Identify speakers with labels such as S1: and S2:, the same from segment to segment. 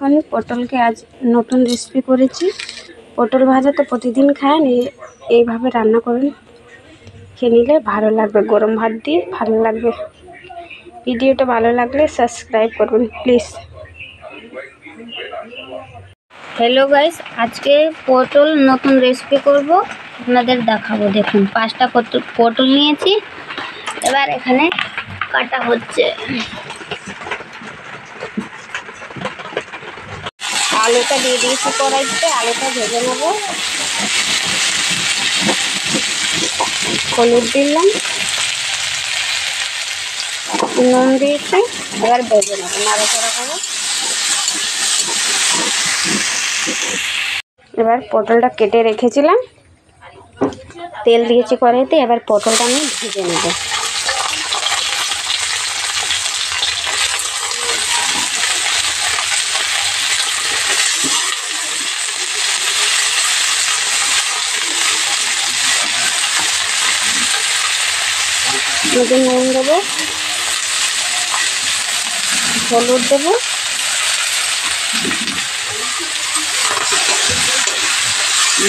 S1: আমি পটলকে আজ নতুন রেসিপি করেছি। পটল ভাজা তো প্রতিদিন খান, এইভাবে রান্না করুন, খেয়ে নিলে ভালো লাগবে, গরম ভাত দিয়ে ভালো লাগবে। ভিডিওটা ভালো লাগলে সাবস্ক্রাইব করবেন প্লিজ। হ্যালো গাইস, আজকে পটল নতুন রেসিপি করব, আপনাদের দেখাবো। দেখুন 5টা পটল নিয়েছি, এবার এখানে কাটা হচ্ছে। আলুটা দিয়ে দিয়েছি কড়াইতে, আলুটা ভেজে নেব। হলুদ দিলাম, নুন দিয়েছি, এবার ভেজে নেব নাড়াচাড়া করে। এবার পটলটা কেটে রেখেছিলাম, তেল দিয়েছি কড়াইতে, এবার পটলটা আমি ভেজে নেব। নুন দেবো, হলুদ দেবো,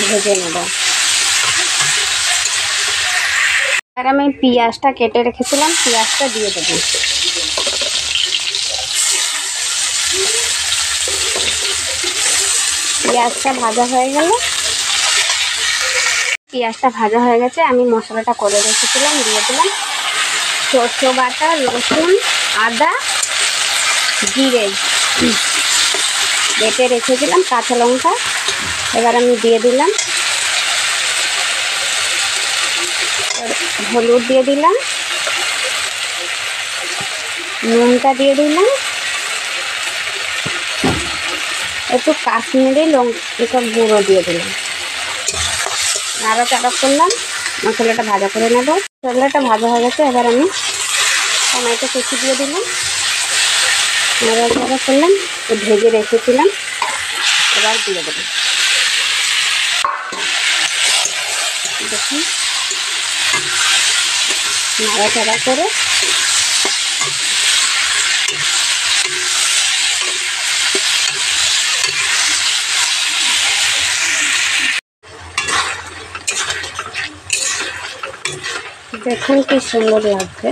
S1: ভেজে নেব। আর আমি পেঁয়াজটা কেটে রেখেছিলাম, পেঁয়াজটা দিয়ে দেবো। পেঁয়াজটা ভাজা হয়ে গেল, পেঁয়াজটা ভাজা হয়ে গেছে, আমি মশলাটা করে রেখেছিলাম দিয়ে দিলাম। সরষে বাটা, রসুন, আদা, জিরে বেটে রেখেছিলাম, কাঁচা লঙ্কা, এবার আমি দিয়ে দিলাম। হলুদ দিয়ে দিলাম, নুনটা দিয়ে দিলাম, একটু কাশ্মীরি লঙ্কা গুঁড়ো দিয়ে দিলাম। নাড়াচাড়া করলাম, মশলাটা ভাজা করে নেব। মশলাটা ভাজা হয়ে গেছে, এবার আমি টমেটো কুচি দিয়ে দিলাম। নাড়াচাড়া করলাম, ভেজে রেখেছিলাম, এবার দিয়ে দেবো। দেখুন নাড়াচাড়া করে দেখুন কি সুন্দর লাগছে।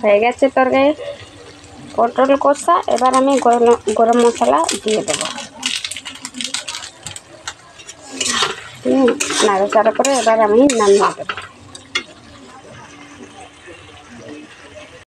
S1: হয়ে গেছে তরকারি পটল কষা, এবার আমি গরম মশলা দিয়ে দেবো। নাড়াচাড়া করে এবার আমি নামিয়ে দেবো।